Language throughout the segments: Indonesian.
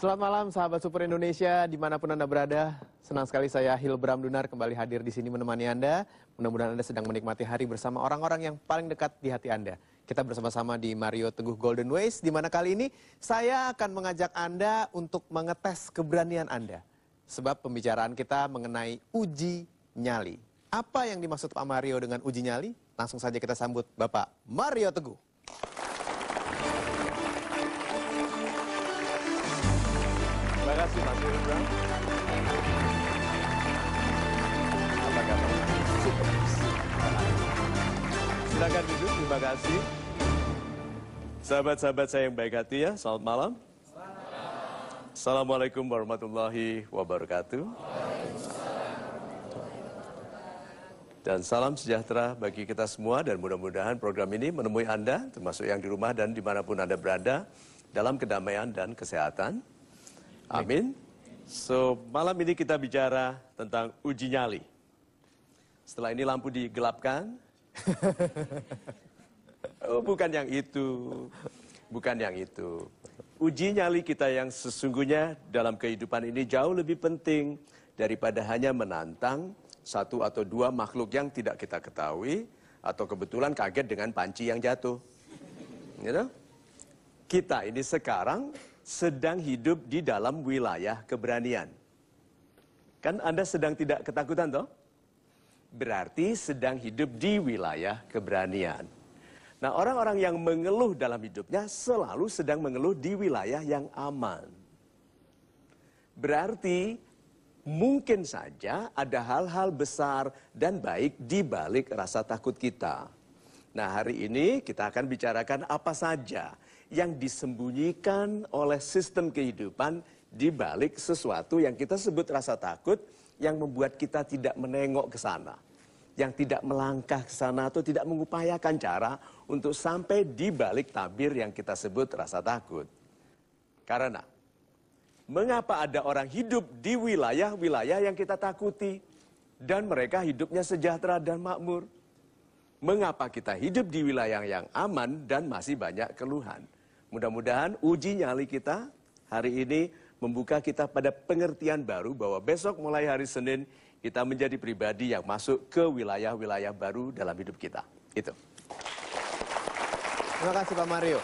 Selamat malam sahabat Super Indonesia dimanapun Anda berada. Senang sekali saya Hilbram Dunar kembali hadir di sini menemani Anda. Mudah-mudahan Anda sedang menikmati hari bersama orang-orang yang paling dekat di hati Anda. Kita bersama-sama di Mario Teguh Golden Ways, di mana kali ini saya akan mengajak Anda untuk mengetes keberanian Anda. Sebab pembicaraan kita mengenai uji nyali. Apa yang dimaksud Pak Mario dengan uji nyali? Langsung saja kita sambut Bapak Mario Teguh. Terima kasih Mas Hilbram. Apa kabar? Super. Silakan duduk, terima kasih. Sahabat-sahabat saya yang baik hati ya, selamat malam. Assalamualaikum warahmatullahi wabarakatuh. Dan salam sejahtera bagi kita semua dan mudah-mudahan program ini menemui Anda, termasuk yang di rumah dan dimanapun Anda berada, dalam kedamaian dan kesehatan. Amin. So, malam ini kita bicara tentang uji nyali. Setelah ini lampu digelapkan. Oh, bukan yang itu. Bukan yang itu. Uji nyali kita yang sesungguhnya dalam kehidupan ini jauh lebih penting daripada hanya menantang satu atau dua makhluk yang tidak kita ketahui atau kebetulan kaget dengan panci yang jatuh. You know? Kita ini sekarang sedang hidup di dalam wilayah keberanian. Kan Anda sedang tidak ketakutan toh? Berarti sedang hidup di wilayah keberanian. Nah, orang-orang yang mengeluh dalam hidupnya selalu sedang mengeluh di wilayah yang aman. Berarti mungkin saja ada hal-hal besar dan baik di balik rasa takut kita. Nah, hari ini kita akan bicarakan apa saja yang disembunyikan oleh sistem kehidupan di balik sesuatu yang kita sebut rasa takut, yang membuat kita tidak menengok ke sana, yang tidak melangkah ke sana atau tidak mengupayakan cara untuk sampai di balik tabir yang kita sebut rasa takut. Karena mengapa ada orang hidup di wilayah-wilayah yang kita takuti dan mereka hidupnya sejahtera dan makmur? Mengapa kita hidup di wilayah yang aman dan masih banyak keluhan? Mudah-mudahan uji nyali kita hari ini membuka kita pada pengertian baru bahwa besok mulai hari Senin kita menjadi pribadi yang masuk ke wilayah-wilayah baru dalam hidup kita. Itu. Terima kasih Pak Mario.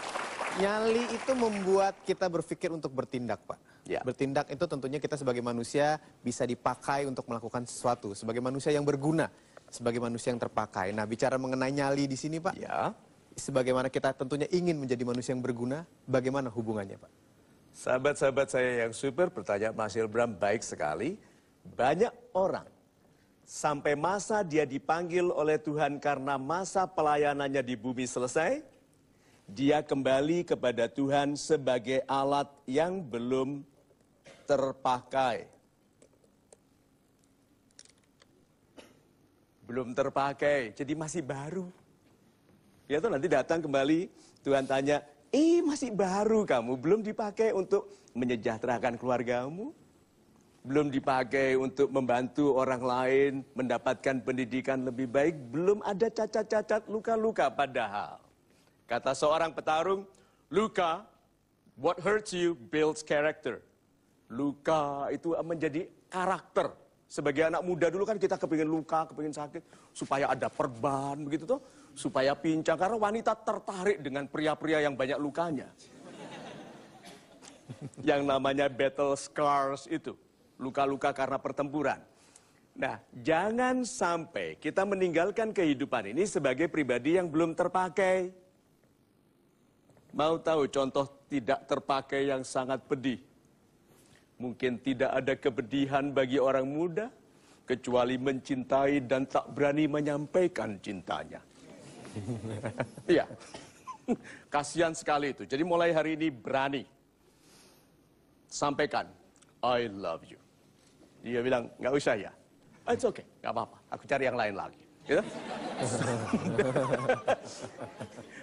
Nyali itu membuat kita berpikir untuk bertindak, Pak. Ya. Bertindak itu tentunya kita sebagai manusia bisa dipakai untuk melakukan sesuatu. Sebagai manusia yang berguna, sebagai manusia yang terpakai. Nah, bicara mengenai nyali di sini, Pak. Ya. Sebagaimana kita tentunya ingin menjadi manusia yang berguna, bagaimana hubungannya, Pak? Sahabat-sahabat saya yang super, pertanyaan Mas Hilbram baik sekali. Banyak orang, sampai masa dia dipanggil oleh Tuhan karena masa pelayanannya di bumi selesai, dia kembali kepada Tuhan sebagai alat yang belum terpakai. Belum terpakai, jadi masih baru. Ya tuh nanti datang kembali, Tuhan tanya, masih baru kamu, belum dipakai untuk menyejahterakan keluargamu, belum dipakai untuk membantu orang lain mendapatkan pendidikan lebih baik, belum ada cacat-cacat, luka-luka padahal. Kata seorang petarung, luka, what hurts you builds character. Luka itu menjadi karakter. Sebagai anak muda dulu kan kita kepingin luka, kepingin sakit, supaya ada perban begitu toh. Supaya pincang, karena wanita tertarik dengan pria-pria yang banyak lukanya. Yang namanya battle scars itu, luka-luka karena pertempuran. Nah, jangan sampai kita meninggalkan kehidupan ini sebagai pribadi yang belum terpakai. Mau tahu contoh tidak terpakai yang sangat pedih? Mungkin tidak ada kepedihan bagi orang muda, kecuali mencintai dan tak berani menyampaikan cintanya. Iya, kasihan sekali itu. Jadi mulai hari ini berani sampaikan, I love you. Dia bilang, nggak usah ya. It's okay, nggak apa-apa. Aku cari yang lain lagi. Gitu?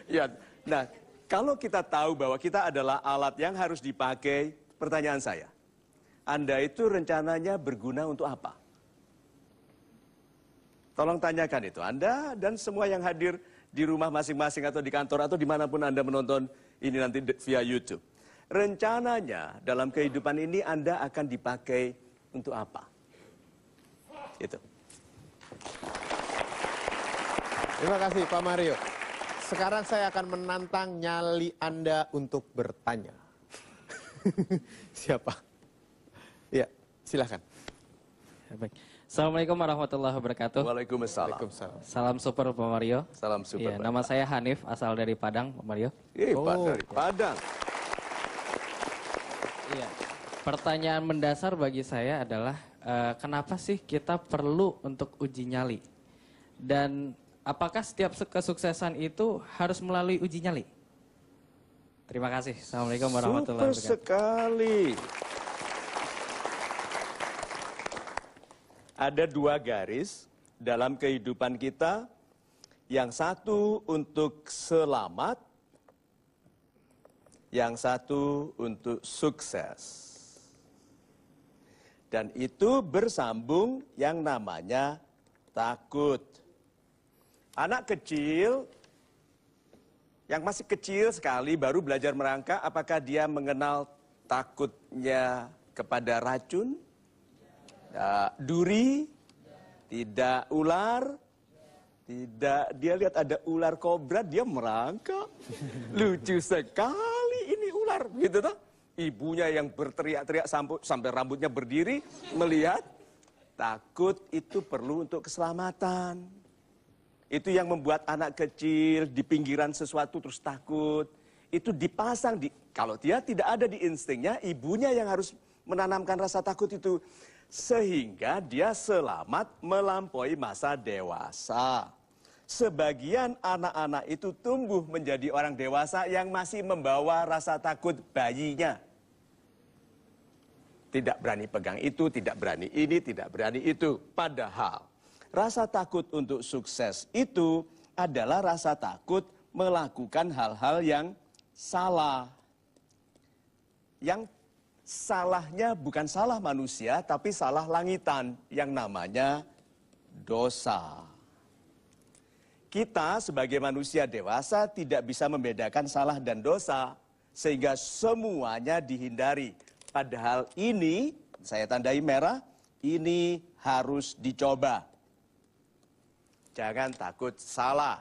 Ya, nah kalau kita tahu bahwa kita adalah alat yang harus dipakai, pertanyaan saya, Anda itu rencananya berguna untuk apa? Tolong tanyakan itu. Anda dan semua yang hadir di rumah masing-masing atau di kantor atau dimanapun Anda menonton ini nanti via YouTube. rencananya dalam kehidupan ini Anda akan dipakai untuk apa? Itu. Terima kasih Pak Mario. Sekarang saya akan menantang nyali Anda untuk bertanya. Siapa? Ya, silakan. Baik. Assalamualaikum warahmatullahi wabarakatuh. Waalaikumsalam. Salam super Pak Mario. Salam super. Ya, nama saya Hanif, asal dari Padang, Pak Mario. Dari Padang. Iya. Pertanyaan mendasar bagi saya adalah kenapa sih kita perlu untuk uji nyali? Dan apakah setiap kesuksesan itu harus melalui uji nyali? Terima kasih. Assalamualaikum warahmatullahi wabarakatuh. Super sekali. Ada dua garis dalam kehidupan kita. Yang satu untuk selamat, yang satu untuk sukses. Dan itu bersambung yang namanya takut. Anak kecil, yang masih kecil sekali baru belajar merangkak, apakah dia mengenal takutnya kepada racun? Tidak duri, tidak ular, tidak, dia lihat ada ular kobra, dia merangkak. Lucu sekali ini ular, gitu toh. Ibunya yang berteriak-teriak sampai rambutnya berdiri, melihat takut itu perlu untuk keselamatan. Itu yang membuat anak kecil di pinggiran sesuatu terus takut. Itu dipasang, kalau dia tidak ada di instingnya, ibunya yang harus menanamkan rasa takut itu. Sehingga dia selamat melampaui masa dewasa. Sebagian anak-anak itu tumbuh menjadi orang dewasa yang masih membawa rasa takut bayinya. Tidak berani pegang itu, tidak berani ini, tidak berani itu. Padahal rasa takut untuk sukses itu adalah rasa takut melakukan hal-hal yang salah. Yang salahnya bukan salah manusia, tapi salah langitan yang namanya dosa. Kita sebagai manusia dewasa tidak bisa membedakan salah dan dosa, sehingga semuanya dihindari. Padahal ini, saya tandai merah, ini harus dicoba. Jangan takut salah.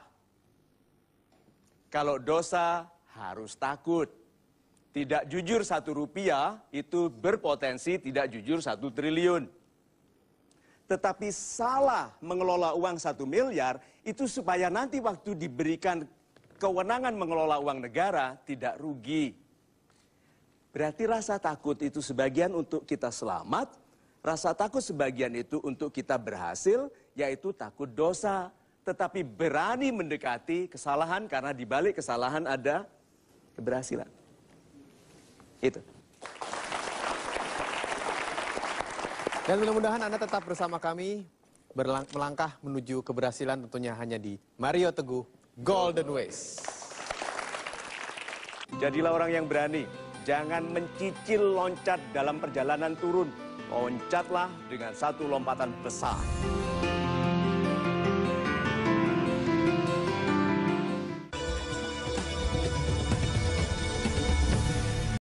Kalau dosa, harus takut. Tidak jujur 1 rupiah itu berpotensi tidak jujur 1 triliun. Tetapi salah mengelola uang 1 miliar itu supaya nanti waktu diberikan kewenangan mengelola uang negara tidak rugi. Berarti rasa takut itu sebagian untuk kita selamat, rasa takut sebagian itu untuk kita berhasil, yaitu takut dosa. Tetapi berani mendekati kesalahan karena di balik kesalahan ada keberhasilan. Itu. Dan mudah-mudahan Anda tetap bersama kami melangkah menuju keberhasilan tentunya hanya di Mario Teguh Golden Ways. Jadilah orang yang berani. Jangan mencicil loncat dalam perjalanan turun. Loncatlah dengan 1 lompatan besar.